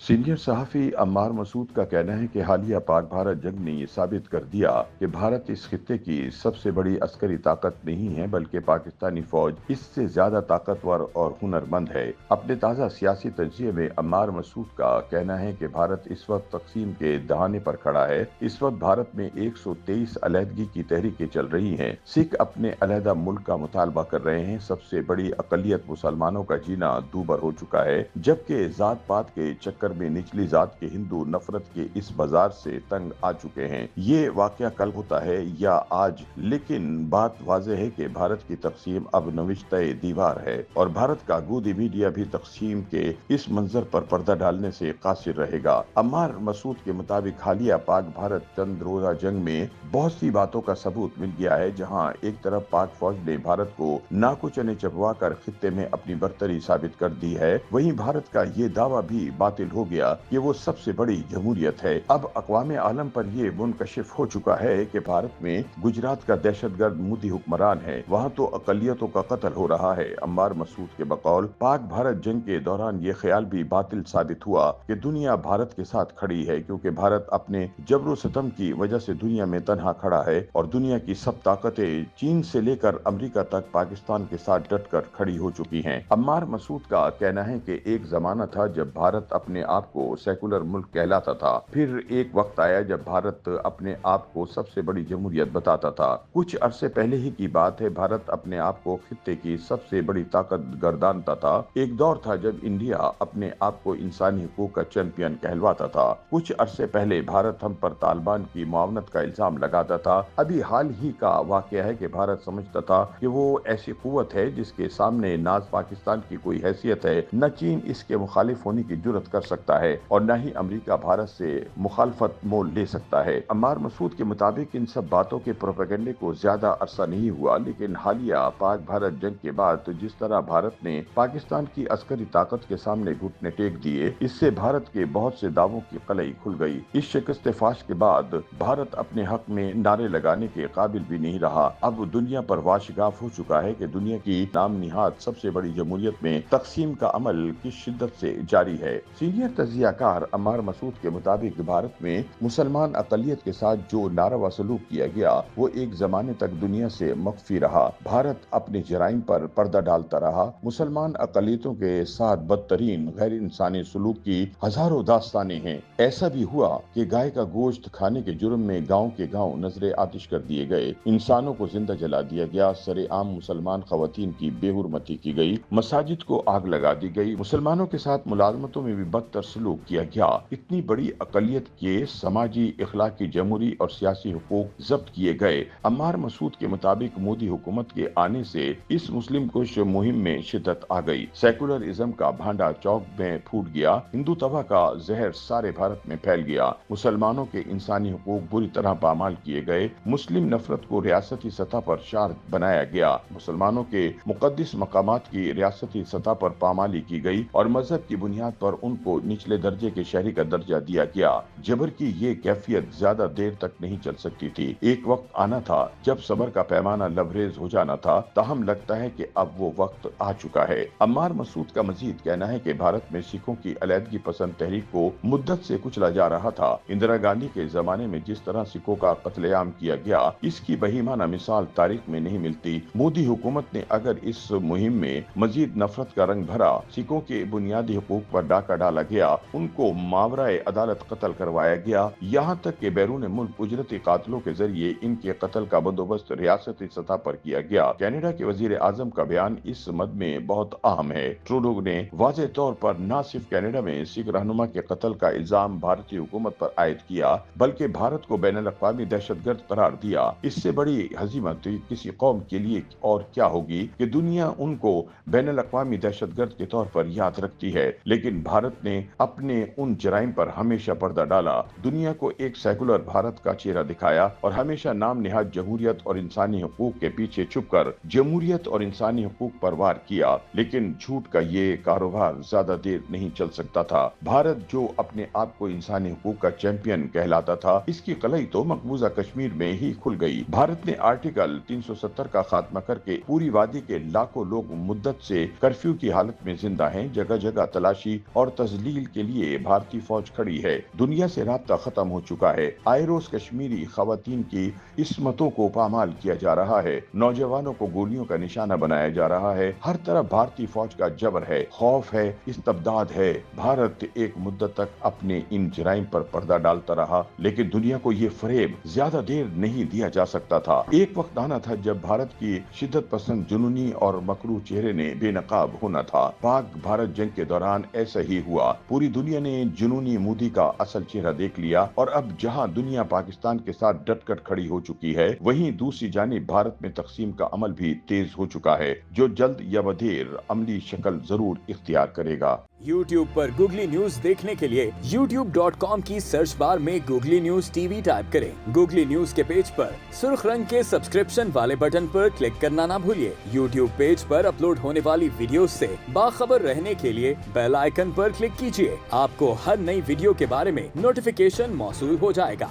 Senior सहाफ़ी अम्मार मसूद का कहना है कि हालिया पाक भारत जंग ने ये साबित कर दिया कि भारत इस खित्ते की सबसे बड़ी अस्करी ताकत नहीं है, बल्कि पाकिस्तानी फौज इससे ज्यादा ताकतवर और हुनरमंद है। अपने ताज़ा सियासी तजिए में अम्मार मसूद का कहना है कि भारत इस वक्त तकसीम के दहाने पर खड़ा है। इस वक्त भारत में 123 अलहदगी की तहरीकें चल रही हैं। सिख अपने अलहदा मुल्क का मुतालबा कर रहे हैं। सबसे बड़ी अकलियत मुसलमानों का जीना दूभर हो चुका है, जबकि जात पात के चक्कर में निचली जात के हिंदू नफरत के इस बाजार से तंग आ चुके हैं। ये वाकया कल होता है या आज, लेकिन बात वाज़ेह है कि भारत की तकसीम अब नविश्ते दीवार है और भारत का गोदी मीडिया भी तकसीम के इस मंजर पर पर्दा डालने से कासिर रहेगा। अम्मार मसूद के मुताबिक हालिया पाक भारत चंद रोजा जंग में बहुत सी बातों का सबूत मिल गया है। जहां एक तरफ पाक फौज ने भारत को नाकुचने चबवा कर खित्ते में अपनी बर्तरी साबित कर दी है, वहीं भारत का ये दावा भी बातिल हो गया कि वो सबसे बड़ी जमहूरियत है। अब अक़वाम आलम पर यह मुनकशिफ हो चुका है कि भारत में गुजरात का दहशतगर्द मोदी हुक्मरान है, वहाँ तो अकलियतों का कत्ल हो रहा है। अम्मार मसूद के बकौल पाक भारत जंग के दौरान ये ख्याल भी बातिल साबित हुआ कि दुनिया भारत के साथ खड़ी है, क्योंकि भारत अपने जबरो सितम की वजह से दुनिया में तन्हा खड़ा है और दुनिया की सब ताकतें चीन से लेकर अमेरिका तक पाकिस्तान के साथ डटकर खड़ी हो चुकी हैं। अम्मार मसूद का कहना है कि एक जमाना था जब भारत अपने आप को सेकुलर मुल्क कहलाता था, फिर एक वक्त आया जब भारत अपने आप को सबसे बड़ी जमहूरियत बताता था। कुछ अरसे पहले ही की बात है, भारत अपने आप को खित्ते की सबसे बड़ी ताकत गर्दानता था। एक दौर था जब इंडिया अपने आप को इंसानी हुकूक का चैंपियन कहलवाता था। कुछ अरसे पहले भारत हम पर तालिबान की मुआवनत का इल्जाम लगाता था। अभी हाल ही का वाकया है कि भारत समझता था कि वो ऐसी कुव्वत है जिसके सामने ना पाकिस्तान की कोई हैसियत है, न चीन इसके मुखालिफ होने की जुर्रत कर सकता है और न ही अमेरिका भारत से मुखालफत मोल ले सकता है। अम्मार मसूद के मुताबिक इन सब बातों के प्रोपेगेंडे को ज्यादा अरसा नहीं हुआ, लेकिन हालिया पाक भारत जंग के बाद तो जिस तरह भारत ने पाकिस्तान की अस्करी ताकत के सामने घुटने टेक दिए, इससे भारत के बहुत से दावों की कलई खुल गई। इस शिकस्त फाश के बाद भारत अपने हक में नारे लगाने के काबिल भी नहीं रहा। अब दुनिया पर वाशिगाफ हो चुका है कि दुनिया की नाम निहाद सबसे बड़ी जमहूरियत में तकसीम का अमल किस शिद्दत से जारी है। सीनियर तजियाकार अम्मार मसूद के मुताबिक भारत में मुसलमान अकलियत के साथ जो नारवा सलूक किया गया वो एक जमाने तक दुनिया से मख्फी रहा। भारत अपने जराइम पर पर्दा डालता रहा। मुसलमान अकलियतों के साथ बदतरीन गैर इंसानी सलूक की हजारों दास्तानें हैं। ऐसा भी हुआ कि गाय का गोश्त खाने के जुर्म में गांव के गांव नजरे आतिश कर दिए गए, इंसानों को जिंदा जला दिया गया, सरेआम मुसलमान खवातीन की बेहुरमती की गई, मसाजिद को आग लगा दी गई, मुसलमानों के साथ मुलाजमतों में भी बदतर सलूक किया गया। इतनी बड़ी अकलियत के समाजी, इखलाकी, जमहूरी और सियासी हुकूक जब्त किए गए। अम्मार मसूद के मुताबिक मोदी हुकूमत के आने से इस मुस्लिम कुश मुहिम में शिद्दत आ गई। सेकुलरिज्म का भांडा चौक में फूट गया, हिंदुत्व का जहर सारे भारत में फैल गया, मुसलमानों के इंसानी हुकूक बुरी तरह पामाल किए गए, मुस्लिम नफरत को रियासती सतह पर शार बनाया गया, मुसलमानों के मुकद्दस मकामात की रियासती सतह पर पामाली की गई और मजहब की बुनियाद पर उनको निचले दर्जे के शहरी का दर्जा दिया गया। जबर की ये कैफियत ज्यादा देर तक नहीं चल सकती थी। एक वक्त आना था जब सबर का पैमाना लबरेज हो जाना था, ताहम लगता है कि अब वो वक्त आ चुका है। अम्मार मसूद का मजीद कहना है कि भारत में सिखों की अलहदगी पसंद तहरीक को मुद्दत से कुचला जा रहा था। इंदिरा गांधी के जमाने में जिस तरह सिखों का कत्लेआम किया गया, इसकी बहीमाना मिसाल तारीख में नहीं मिलती। मोदी हुकूमत ने अगर इस मुहिम में मजीद नफरत का रंग भरा, सिखों के बुनियादी हुकूक पर डाका डाला गया, उनको मावराए अदालत कत्ल करवाया गया, यहाँ तक कि बैरून मुल्क उजरती कातलों के जरिए इनके कत्ल का बंदोबस्त रियासती सतह पर किया गया। कनाडा के वजीर आजम का बयान इस मद में बहुत अहम है। ट्रूडो ने वाज़ेह तौर पर न सिर्फ कनाडा में सिख रहनुमा के कत्ल का इल्जाम भारतीय हुकूमत पर आयद किया, बल्कि भारत को बैनुल अक़वामी दहशतगर्द करार दिया। इससे बड़ी हजीमत किसी कौम के लिए और क्या होगी कि दुनिया उनको बैनुल अक़वामी दहशतगर्द के तौर पर याद रखती है। लेकिन भारत ने अपने उन जराइम पर हमेशा पर्दा डाला, दुनिया को एक सेकुलर भारत का चेहरा दिखाया और हमेशा नाम निहाद जमहूरियत और इंसानी हुकूक के पीछे छुपकर जमहूरियत और इंसानी हुकूक पर वार किया। लेकिन झूठ का ये कारोबार ज्यादा देर नहीं चल सकता था। भारत जो अपने आप को इंसानी हुकूक का चैंपियन कहलाता था, इसकी कलई तो मकबूजा कश्मीर में ही खुल गई। भारत ने आर्टिकल 370 का खात्मा करके पूरी वादी के लाखों लोग मुद्दत से कर्फ्यू की हालत में जिंदा हैं, जगह जगह तलाशी और तजलील तब्दील के लिए भारतीय फौज खड़ी है। दुनिया से राब्ता खत्म हो चुका है। आए रोज कश्मीरी खवातीन की इस्मतों को पामाल किया जा रहा है। नौजवानों को गोलियों का निशाना बनाया जा रहा है। हर तरफ भारतीय फौज का जबर है, खौफ है, इस्तबदाद है। भारत एक मुद्दत तक अपने इन जराइम पर पर्दा डालता रहा, लेकिन दुनिया को ये फरेब ज्यादा देर नहीं दिया जा सकता था। एक वक्त आना था जब भारत की शिद्दत पसंद, जुनूनी और मकरू चेहरे ने बेनकाब होना था। पाक भारत जंग के दौरान ऐसा ही हुआ। पूरी दुनिया ने जुनूनी मोदी का असल चेहरा देख लिया और अब जहां दुनिया पाकिस्तान के साथ डटकर खड़ी हो चुकी है, वहीं दूसरी जानिब भारत में तकसीम का अमल भी तेज हो चुका है, जो जल्द या बदेर अमली शक्ल जरूर इख्तियार करेगा। YouTube पर गूगली न्यूज देखने के लिए youtube.com की सर्च बार में गूगली न्यूज टीवी टाइप करें। गूगली न्यूज के पेज पर सुर्ख रंग के सब्सक्रिप्शन वाले बटन पर क्लिक करना ना भूलिए। YouTube पेज पर अपलोड होने वाली वीडियो से बाखबर रहने के लिए बेल आइकन पर क्लिक कीजिए। आपको हर नई वीडियो के बारे में नोटिफिकेशन मौसूल हो जाएगा।